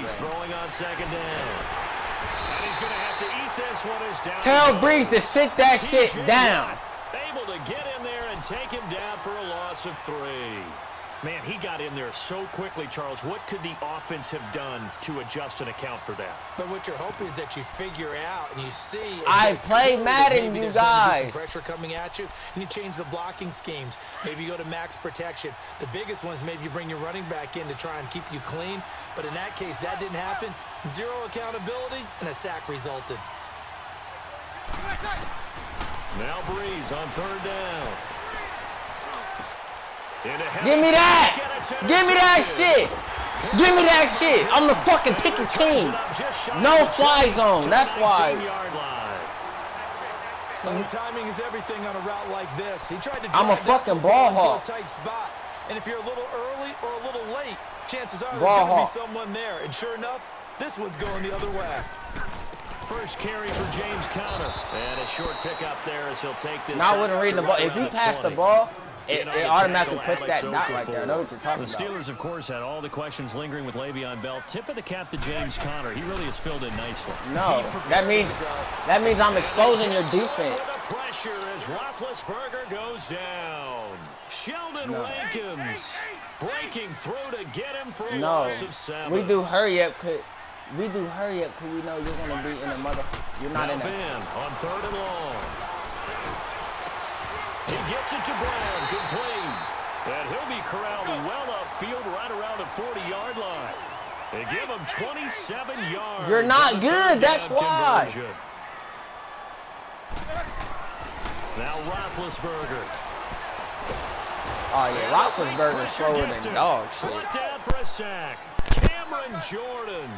Breeze throwing on second down. And he's going to have to eat this one as down. Tell Breeze to sit that shit down. Able to get in there and take him down for a loss of 3. Man, he got in there so quickly, Charles. What could the offense have done to adjust and account for that? But what you're hoping is that you figure out and you see. I play Madden, you guys. Some pressure coming at you, and you change the blocking schemes. Maybe you go to max protection. The biggest one is maybe you bring your running back in to try and keep you clean. But in that case, that didn't happen. 0 accountability, and a sack resulted. Now Breeze on third down. Give me that! Give me that shit! Give me that shit! I'm the fucking picky team. No fly zone. That's why. Well, timing is everything on a route like this. He tried to I'm a fucking ball hawk. A tight spot. And if you're a little early or a little late, chances are there's going to be someone there. And sure enough, this one's going the other way. First carry for James Conner. And a short pickup there as he'll take this. Now I wouldn't read the ball. If he passed the ball, it automatically puts that dot right there. I know what you're talking about. The Steelers, of course, had all the questions lingering with Le'Veon Bell. Tip of the cap to James Conner. He really has filled in nicely. No, that means I'm exposing your defense. The pressure as Roethlisberger goes down. Sheldon Rankins breaking through to get him for a loss of 7. We do hurry up. We know you're gonna be in the mother. You're not in there. On third and long. He gets it to Brown, complete. And he'll be corralled well upfield right around the 40-yard line. They give him 27 yards. You're not good, that's why. Now Roethlisberger. Oh, yeah, Roethlisberger's slower than dog shit. Brought down for a sack. Cameron Jordan.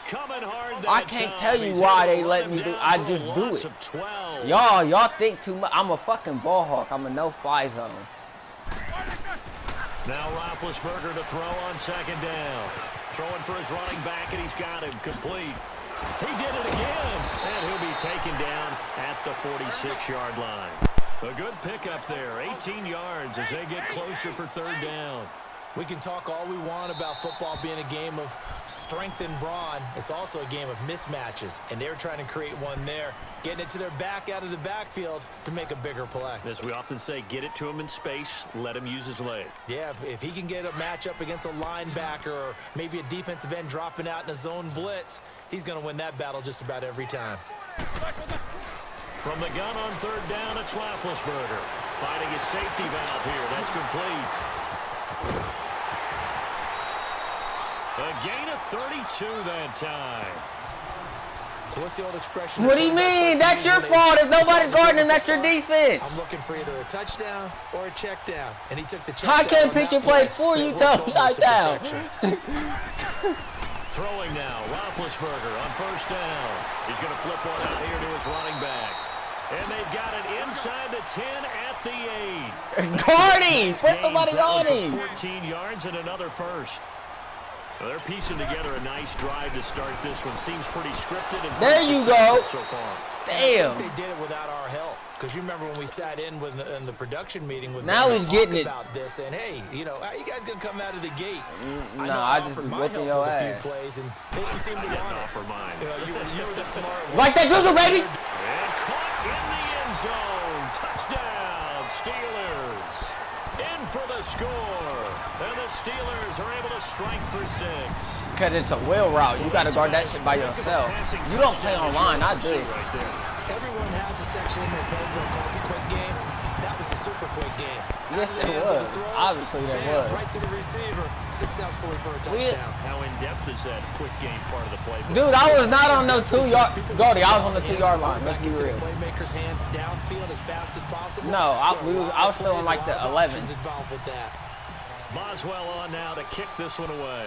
Coming hard that I can't tell you why they let me do. I just do it. Y'all think too much. I'm a fucking ball hawk. I'm a no-fly zone. Now Roethlisberger to throw on second down. Throwing for his running back, and he's got him complete. He did it again, and he'll be taken down at the 46-yard line. A good pickup there, 18 yards as they get closer for third down. We can talk all we want about football being a game of strength and brawn. It's also a game of mismatches, and they're trying to create one there, getting it to their back out of the backfield to make a bigger play. As we often say, get it to him in space, let him use his leg. Yeah, if he can get a matchup against a linebacker or maybe a defensive end dropping out in a zone blitz, he's going to win that battle just about every time. From the gun on third down, it's Roethlisberger. Finding his safety valve here. That's complete. A gain of 32 that time. So what's the old expression? What do you mean? That's your fault. If nobody's guarding, that's your defense. I'm looking for either a touchdown or a check down. And he took the check down. I can't pick your plays for you, touchdown. Throwing now, Roethlisberger on first down. He's going to flip one out here to his running back. And they've got it inside the 10 at the 8. Guarding! Put somebody on him. 14 yards and another first. Well, they're piecing together a nice drive to start this one. Seems pretty scripted and there you go. So far. Damn. I think they did it without our help. Because you remember when we sat in the production meeting with now them he's getting it about this, and hey, you know, how you guys gonna come out of the gate? No, I just was whipping your ass. A few plays, and they didn't seem to want it. For mine. You were the smart one. Like that Google, baby. And caught in the end zone. Touchdown, Steelers. In for the score. And the Steelers are able to strike for 6. Because it's a wheel route. You got to guard that shit by yourself. You don't play online. I do. Everyone has a section in their playbook called the quick game. That was a super quick game. Yes, it was. Obviously, that was. Right to the receiver, successfully for a touchdown. How in-depth is that quick game part of the playbook? Dude, I was not on no 2-yard. Goldie, I was on the 2-yard line. Let's be real. Playmakers' hands downfield as fast as possible. No, I was still on like the 11. Involved with that. Boswell on now to kick this one away.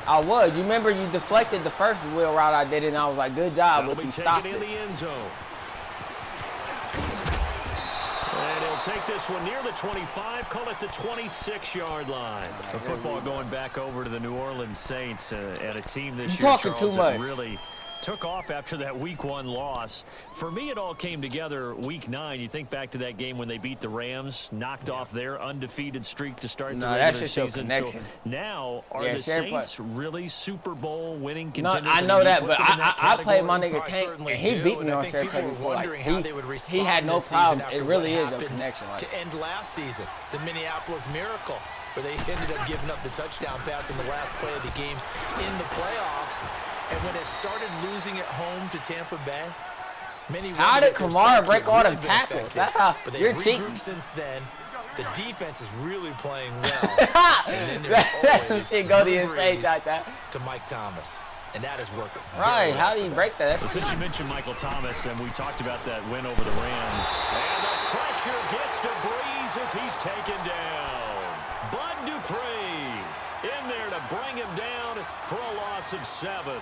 I was. You remember you deflected the first wheel route I did, and I was like, good job. But you stopped it. In the end zone. And he'll take this one near the 25, call it the 26-yard line. The football going back over to the New Orleans Saints and a team this year, Charles, that really took off after that Week 1 loss. For me, it all came together Week 9. You think back to that game when they beat the Rams, knocked off their undefeated streak to start the regular season. So now, are the Saints really Super Bowl winning contenders? No, I know that, but I played my nigga Tank, and he beat me on Fair Play before. Like, he had no problem. It really is a connection. Like. To end last season, the Minneapolis Miracle, where they ended up giving up the touchdown pass in the last play of the game in the playoffs. And when it started losing at home to Tampa Bay, many how did Kamara break all them tackles? That's how you're cheating. Since then, the defense is really playing well. And then that's shit Goldie and say like that. To Mike Thomas. And that is working. Right, how do you break that? Well, since you mentioned Michael Thomas, and we talked about that win over the Rams. And the pressure gets to Breeze as he's taken down. Bud Dupree in there to bring him down for a loss of 7.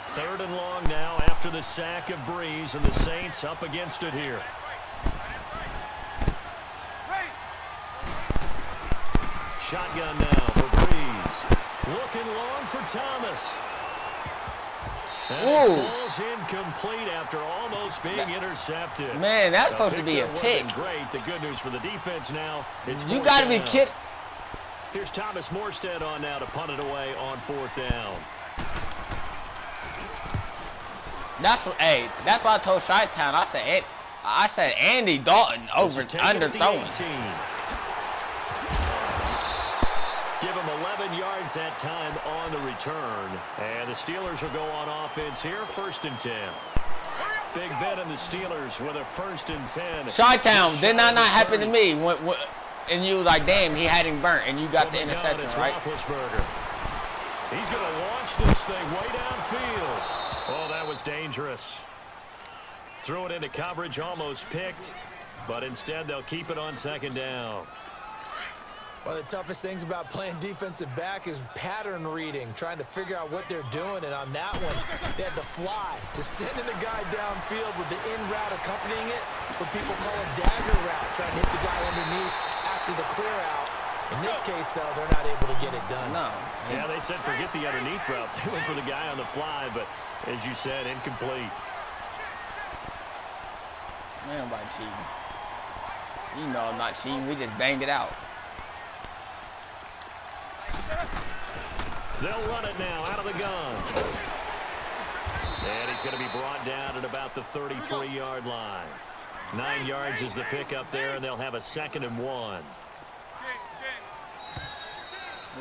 3rd and long now after the sack of Breeze, and the Saints up against it here. Shotgun now for Breeze. Looking long for Thomas. And it falls incomplete after almost being intercepted. Man, that's supposed to be a pick. Great. The good news for the defense now. You got to be kidding. Here's Thomas Morstead on now to punt it away on 4th down. That's what I told Chi-Town. I said Andy Dalton underthrowing. Give him 11 yards that time on the return. And the Steelers will go on offense here, 1st and 10. Big Ben and the Steelers with a 1st and 10. Chi-Town, did not happen to me. And you was like, damn, he had him burnt, and you got the interception, right? He's going to launch this thing way downfield. Oh, that was dangerous. Threw it into coverage, almost picked. But instead, they'll keep it on 2nd down. One of the toughest things about playing defensive back is pattern reading, trying to figure out what they're doing. And on that one, they had to fly, just sending the guy downfield with the in route accompanying it, what people call a dagger route, trying to hit the guy underneath after the clear out. In this case, though, they're not able to get it done. No. Yeah, they said forget the underneath route. They went for the guy on the fly, but as you said, incomplete. Man, nobody cheating. You know I'm not cheating. We just banged it out. They'll run it now out of the gun. And he's going to be brought down at about the 33-yard line. 9 yards is the pickup there, and they'll have a 2nd and 1.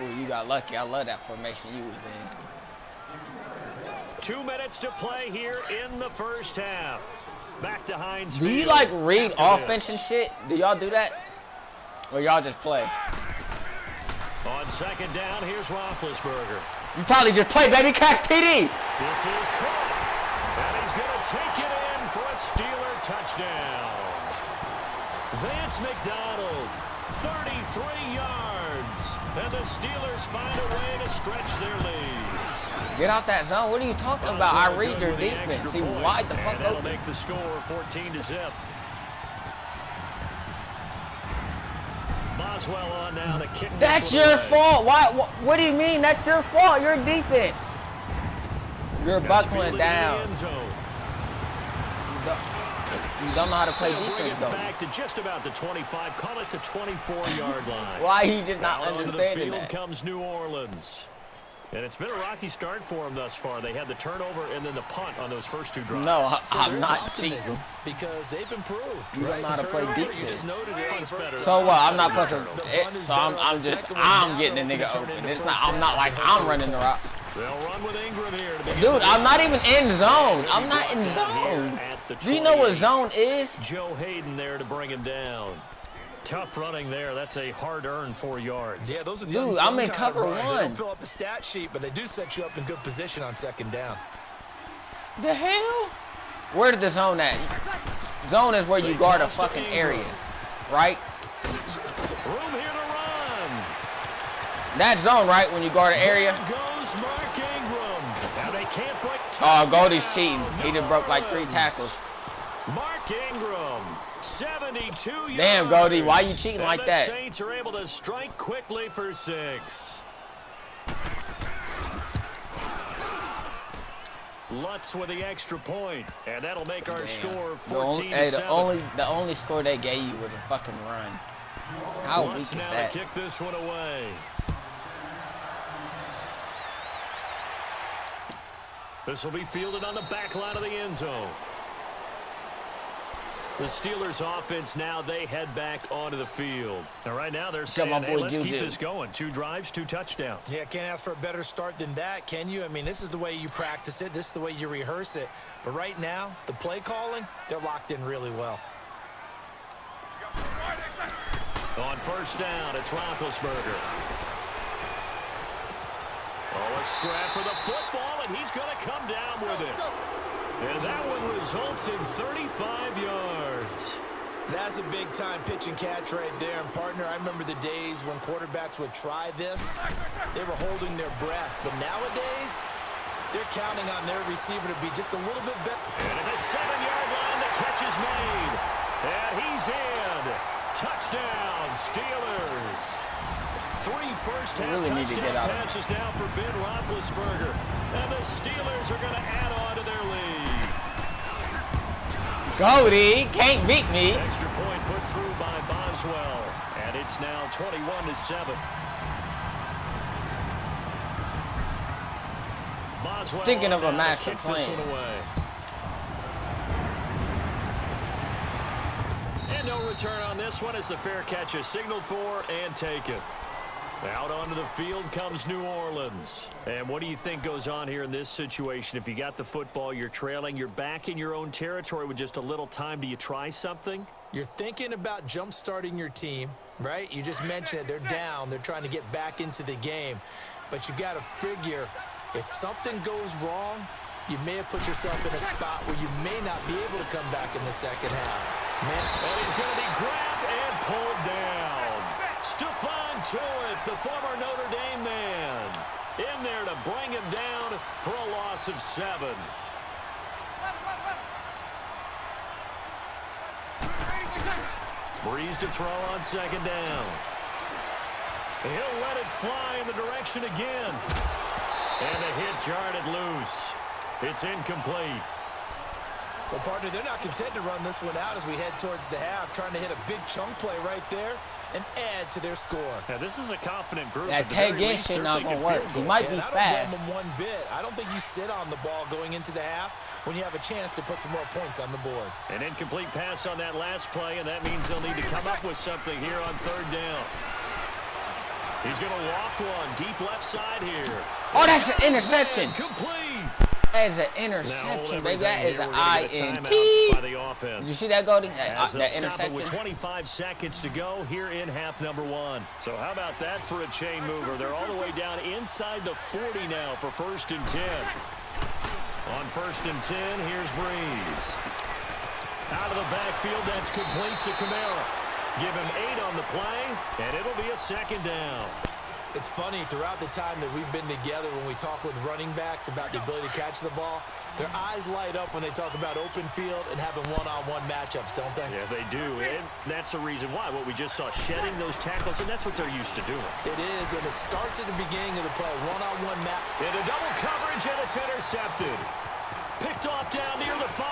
Ooh, you got lucky. I love that formation you was in. 2 minutes to play here in the 1st half. Back to Heinz Do you Field like read after offense this. and shit? Do y'all do that? Or y'all just play? On 2nd down, here's Roethlisberger. You probably just play, baby. Catch PD. This is caught. And he's going to take it in for a Steeler touchdown. Vance McDonald, 33 yards. And the Steelers find a way to stretch their lead. Get out that zone. What are you talking about? I read your defense. See, wide the fuck that'll open. make the score 14-0. Boswell on now to kick. That's your fault. Why? What do you mean? That's your fault. Your defense. You're buckling down. You don't know how to play defense, though. Back to just about the 25. Call it the 24-yard line. Why he just not Out understanding the field that? comes New Orleans. And it's been a rocky start for them thus far. They had the turnover and then the punt on those first 2 drives. No, So I'm there's not optimism cheating. because they've improved. You don't know how to play Turnover, defense. You just noted it. Punt's better. So what? I'm not pushing. The punt is So better on I'm the just second one. I'm Now getting the they'll nigga turn open. into It's first not. I'm down not like I'm running the route. They'll run with Ingram here. To Dude, I'm not even in zone. I'm not in zone. Do you know what zone is? Joe Hayden there to bring him down. Tough running there. That's a hard-earned 4 yards. Yeah, those are the Dude, unsung I'm in kind cover of runs. They 1. don't fill up the stat sheet, but they do set you up in good position on 2nd down. The hell? Where did the zone at? Zone is where you guard a fucking area, right? Room here to run. That zone, right? When you guard an area. There goes Mark Ingram. Now they can't break. Oh, Goldie's cheating. He just broke like 3 tackles. Mark Ingram, 72 yards. Damn, Goldie, why you cheating And like the that? Saints are able to strike quickly for 6. Lutz with the extra point, and that'll make our Damn. score 14-7. The only score they gave you was a fucking run. How weak Lutz is now that? to kick this one away. This will be fielded on the back line of the end zone. The Steelers offense now, they head back onto the field. And right now they're saying, hey, let's keep this going. 2 drives, 2 touchdowns. Yeah, can't ask for a better start than that, can you? I mean, this is the way you practice it. This is the way you rehearse it. But right now, the play calling, they're locked in really well. On first down, it's Roethlisberger. Oh, a scrap for the football, and he's going to come down with it. And that one results in 35 yards. That's a big-time pitch and catch right there. And, partner, I remember the days when quarterbacks would try this. They were holding their breath. But nowadays, they're counting on their receiver to be just a little bit better. And at the 7-yard line, the catch is made. And he's in. Touchdown, Steelers. 3 first-half touchdown passes now for Ben Roethlisberger. And the Steelers are going to add on to their lead. Goldie, can't beat me. Extra point put through by Boswell. And it's now 21-7. Boswell Thinking of a master kick plan. this one away. And no return on this one as the fair catch is signaled for and taken. Out onto the field comes New Orleans. And what do you think goes on here in this situation? If you got the football, you're trailing, you're back in your own territory with just a little time. Do you try something? You're thinking about jump-starting your team, right? You just mentioned it. They're down. They're trying to get back into the game. But you got to figure, if something goes wrong, you may have put yourself in a spot where you may not be able to come back in the second half. And he's going to be grabbed and pulled down. Stephon Tuitt, the former Notre Dame man, in there to bring him down for a loss of 7. Breeze to throw on second down. He'll let it fly in the direction again. And the hit jarred it loose. It's incomplete. Well, partner, they're not content to run this one out as we head towards the half, trying to hit a big chunk play right there and add to their score. Now, this is a confident group. That tag in shit not going to work. He might be fast. I don't blame him one bit. I don't think you sit on the ball going into the half when you have a chance to put some more points on the board. An incomplete pass on that last play, and that means they'll need to come up with something here on third down. He's going to walk one deep left side here. Oh, that's an interception. Complete. That is an interception, baby. That is an INT. By the offense. Did you see that, Goldie? As they'll That stop it with interception? 25 seconds to go here in half number 1. So how about that for a chain mover? They're all the way down inside the 40 now for 1st and 10. On 1st and 10, here's Breeze. Out of the backfield, that's complete to Kamara. Give him 8 on the play, and it'll be a 2nd down. It's funny, throughout the time that we've been together, when we talk with running backs about the ability to catch the ball, their eyes light up when they talk about open field and having one-on-one matchups, don't they? Yeah, they do, and that's the reason why. What we just saw, shedding those tackles, and that's what they're used to doing. It is, and it starts at the beginning of the play, one-on-one match. Into double coverage, and it's intercepted. Picked off down near the 5.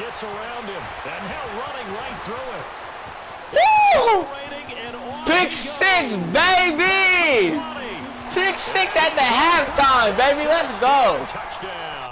Gets around him, and now running right through it. Woo! Pick 6, baby! Pick 6 at the halftime, baby. Let's go. Touchdown.